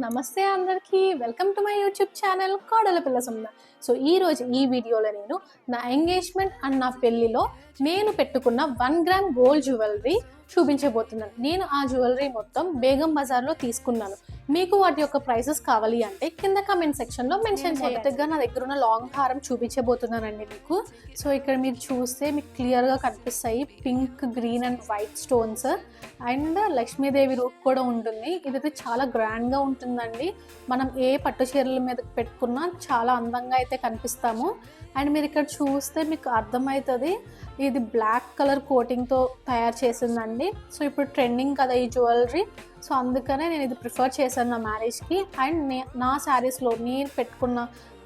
నమస్తే అందరికీ, welcome to my YouTube channel కోడల పిల్ల సుందర. సో ఈరోజు ఈ వీడియోలో నేను నా ఎంగేజ్మెంట్ అండ్ నా పెళ్లిలో నేను పెట్టుకున్న 1 గ్రామ్ గోల్డ్ జ్యువెలరీ చూపించబోతున్నాను. నేను ఆ జ్యువెలరీ మొత్తం బేగం బజార్లో తీసుకున్నాను. మీకు వాటి యొక్క ప్రైసెస్ కావాలి అంటే కింద కమెంట్ సెక్షన్లో మెన్షన్ చేయండి. నా దగ్గర ఉన్న లాంగ్ హారం చూపించబోతున్నానండి మీకు. సో ఇక్కడ మీరు చూస్తే మీకు క్లియర్గా కనిపిస్తాయి pink, green and white stones and Lakshmidevi రూప్ కూడా ఉంటుంది. ఇదైతే చాలా గ్రాండ్గా ఉంటుందండి. మనం ఏ పట్టు చీరల మీద పెట్టుకున్నా చాలా అందంగా అయితే కనిపిస్తాము. అండ్ మీరు ఇక్కడ చూస్తే మీకు అర్థమవుతుంది ఇది బ్లాక్ కలర్ కోటింగ్తో తయారు చేసిందండి. సో ఇప్పుడు ట్రెండింగ్ కదా ఈ జ్యువెలరీ, సో అందుకనే నేను ఇది ప్రిఫర్ చేశాను నా మ్యారేజ్కి. అండ్ నా శారీస్లో నేను పెట్టుకున్న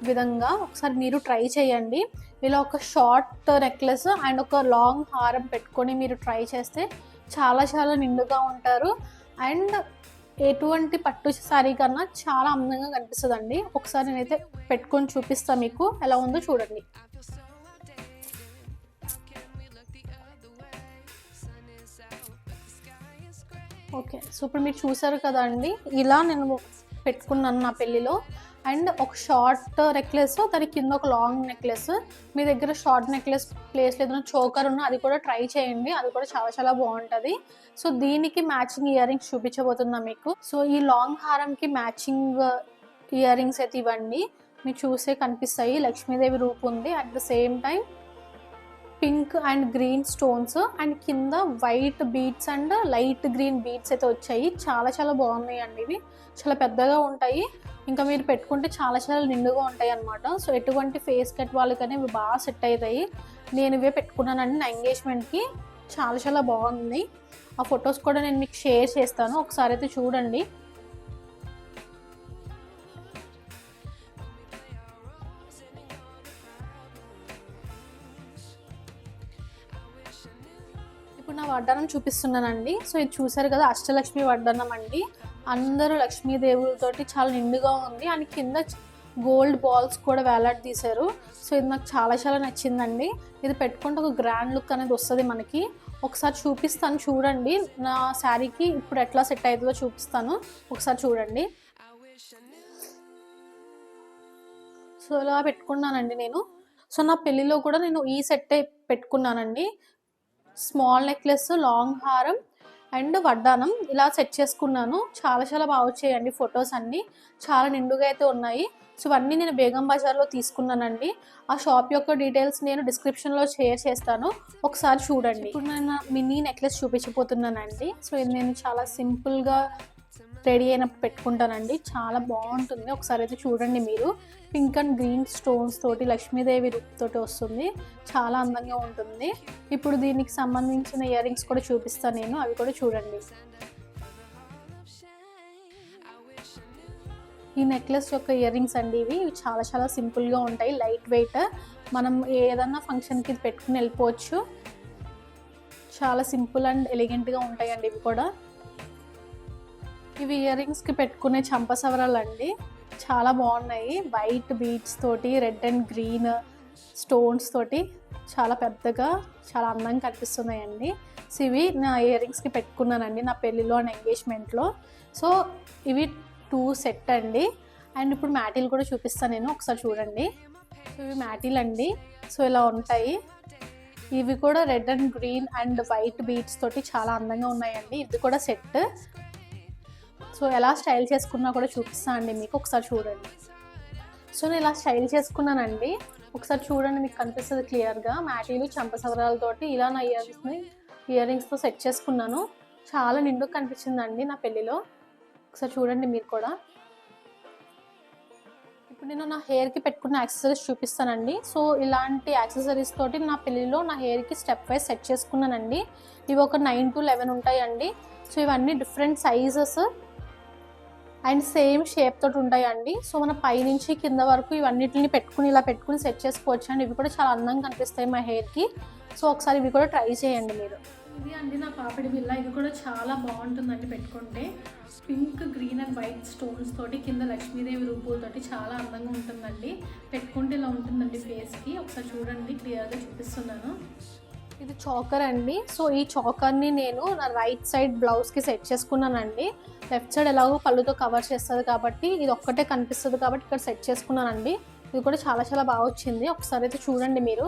విధంగా ఒకసారి మీరు ట్రై చేయండి. ఇలా ఒక షార్ట్ నెక్లెస్ అండ్ ఒక లాంగ్ హారం పెట్టుకొని మీరు ట్రై చేస్తే చాలా చాలా నిండుగా ఉంటారు. అండ్ ఎటువంటి పట్టు శారీ కన్నా చాలా అందంగా కనిపిస్తుందండి. ఒకసారి నేనైతే పెట్టుకొని చూపిస్తాను మీకు ఎలా ఉందో చూడండి. ఓకే, సో ఇప్పుడు మీరు చూసారు కదా అండి, ఇలా నేను పెట్టుకున్నాను నా పెళ్ళిలో. అండ్ ఒక షార్ట్ నెక్లెస్, దాని కింద ఒక లాంగ్ నెక్లెస్. మీ దగ్గర షార్ట్ నెక్లెస్ ప్లేస్ ఏదైనా చోకర్ ఉన్నా అది కూడా ట్రై చేయండి, అది కూడా చాలా చాలా బాగుంటుంది. సో దీనికి మ్యాచింగ్ ఇయర్ రింగ్స్ చూపించబోతున్నా మీకు. సో ఈ లాంగ్ హారంకి మ్యాచింగ్ ఇయర్ రింగ్స్ అయితే ఇవ్వండి. మీరు చూసే కనిపిస్తాయి లక్ష్మీదేవి రూపు ఉంది, at the same time pink and green stones and కింద white beads and light green beads అయితే వచ్చాయి. చాలా చాలా బాగున్నాయి అండి. ఇవి చాలా పెద్దగా ఉంటాయి, ఇంకా మీరు పెట్టుకుంటే చాలా చాలా నిండుగా ఉంటాయి అన్నమాట. సో ఎటువంటి ఫేస్ కట్ వాళ్ళకనే ఇవి బాగా సెట్ అవుతాయి. నేను ఇవే పెట్టుకున్నానండి నా ఎంగేజ్మెంట్కి. చాలా చాలా బాగుంది. ఆ ఫొటోస్ కూడా నేను మీకు షేర్ చేస్తాను, ఒకసారి అయితే చూడండి. ఇప్పుడు నా వడ్డానం చూపిస్తున్నానండి. సో ఇది చూసారు కదా, అష్టలక్ష్మి వడ్డానం అండి. అందరూ లక్ష్మీదేవులతోటి చాలా నిండుగా ఉంది. అండ్ కింద గోల్డ్ బాల్స్ కూడా వేలాడదీశారు. సో ఇది నాకు చాలా చాలా నచ్చిందండి. ఇది పెట్టుకుంటే ఒక గ్రాండ్ లుక్ అనేది వస్తుంది మనకి. ఒకసారి చూపిస్తాను చూడండి, నా శారీకి ఇప్పుడు ఎట్లా సెట్ అవుతుందో చూపిస్తాను, ఒకసారి చూడండి. సో ఇలా పెట్టుకున్నానండి నేను. సో నా పెళ్ళిలో కూడా నేను ఈ సెట్ పెట్టుకున్నానండి. స్మాల్ నెక్లెస్, లాంగ్ హారం అండ్ వడ్డానం ఇలా సెట్ చేసుకున్నాను. చాలా చాలా బాగా వచ్చాయండి ఫొటోస్ అన్నీ, చాలా నిండుగా అయితే ఉన్నాయి. సో ఇవన్నీ నేను బేగం బజార్లో తీసుకున్నానండి. ఆ షాప్ యొక్క డీటెయిల్స్ నేను డిస్క్రిప్షన్లో షేర్ చేస్తాను, ఒకసారి చూడండి. ఇప్పుడు నేను మినీ నెక్లెస్ చూపించబోతున్నానండి. సో ఇది నేను చాలా సింపుల్గా రెడీ అయినప్పుడు పెట్టుకుంటానండి, చాలా బాగుంటుంది. ఒకసారి అయితే చూడండి మీరు. పింక్ అండ్ గ్రీన్ స్టోన్స్ తోటి లక్ష్మీదేవి రూపుతోటి వస్తుంది, చాలా అందంగా ఉంటుంది. ఇప్పుడు దీనికి సంబంధించిన ఇయర్ రింగ్స్ కూడా చూపిస్తాను నేను, అవి కూడా చూడండి. ఈ నెక్లెస్ యొక్క ఇయర్ రింగ్స్ అండి ఇవి చాలా చాలా సింపుల్గా ఉంటాయి, లైట్ వెయిట్. మనం ఏదన్నా ఫంక్షన్కి ఇది పెట్టుకుని వెళ్ళిపోవచ్చు. చాలా సింపుల్ అండ్ ఎలిగెంట్గా ఉంటాయండి ఇవి కూడా. ఇవి ఇయర్ రింగ్స్కి పెట్టుకునే చంపసవరాలు అండి, చాలా బాగున్నాయి. వైట్ బీడ్స్ తోటి, రెడ్ అండ్ గ్రీన్ స్టోన్స్ తోటి చాలా పెద్దగా చాలా అందంగా కనిపిస్తున్నాయండి. సో ఇవి నా ఇయర్ రింగ్స్కి పెట్టుకున్నానండి నా పెళ్ళిలో అండ్ ఎంగేజ్మెంట్లో. సో ఇవి 2 సెట్ అండి. అండ్ ఇప్పుడు మ్యాటీలు కూడా చూపిస్తాను నేను, ఒకసారి చూడండి. సో ఇవి మ్యాటీలు అండి. సో ఇలా ఉంటాయి. ఇవి కూడా red and green and white beads తోటి చాలా అందంగా ఉన్నాయండి. ఇది కూడా సెట్. సో ఎలా స్టైల్ చేసుకున్నా కూడా చూపిస్తాను అండి మీకు, ఒకసారి చూడండి. సో నేను ఇలా స్టైల్ చేసుకున్నానండి, ఒకసారి చూడండి, మీకు కనిపిస్తుంది క్లియర్గా. మ్యాటీలు చంపసవరాలతోటి ఇలా నా ఇయర్ రింగ్స్తో సెట్ చేసుకున్నాను. చాలా నిండుగా కనిపించిందండి నా పెళ్ళిలో, ఒకసారి చూడండి మీరు కూడా. ఇప్పుడు నేను నా హెయిర్కి పెట్టుకున్న యాక్సెసరీస్ చూపిస్తానండి. సో ఇలాంటి యాక్సెసరీస్ తోటి నా పెళ్ళిలో నా హెయిర్కి స్టెప్ వైజ్ సెట్ చేసుకున్నానండి. ఇవి ఒక 9 to 11 ఉంటాయండి. సో ఇవన్నీ different sizes and same shape తోటి ఉంటాయండి. సో మన పైనుంచి కింద వరకు ఇవన్నిటిని పెట్టుకుని ఇలా పెట్టుకుని సెట్ చేసుకోవచ్చు అండి. ఇవి కూడా చాలా అందంగా కనిపిస్తాయి మా హెయిర్కి. సో ఒకసారి ఇవి కూడా ట్రై చేయండి మీరు. ఇది అండి నా పాపిడి బిల్ల. ఇది కూడా చాలా బాగుంటుందండి పెట్టుకుంటే. Pink, green and white stones తోటి కింద లక్ష్మీదేవి రూపులతోటి చాలా అందంగా ఉంటుందండి. పెట్టుకుంటే ఇలా ఉంటుందండి ఫేస్కి. ఒకసారి చూడండి, క్లియర్గా చూపిస్తున్నాను. ఇది చాకర్ అండి. సో ఈ చాకర్ని నేను నా రైట్ సైడ్ బ్లౌజ్కి సెట్ చేసుకున్నానండి. లెఫ్ట్ సైడ్ ఎలాగో పళ్ళుతో కవర్ చేస్తుంది కాబట్టి ఇది ఒక్కటే కనిపిస్తుంది కాబట్టి ఇక్కడ సెట్ చేసుకున్నానండి. ఇది కూడా చాలా చాలా బాగా వచ్చింది. ఒకసారి అయితే చూడండి మీరు.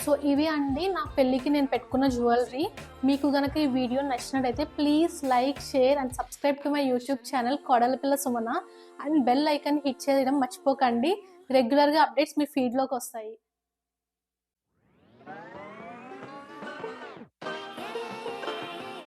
సో ఇవి అండి నా పెళ్ళికి నేను పెట్టుకున్న జ్యువెలరీ. మీకు కనుక ఈ వీడియో నచ్చినట్టయితే please like, share and subscribe to my YouTube channel Kodalapilla Sumana. And bell icon hit చేయడం మర్చిపోకండి. రెగ్యులర్గా అప్డేట్స్ మీ ఫీడ్లోకి వస్తాయి.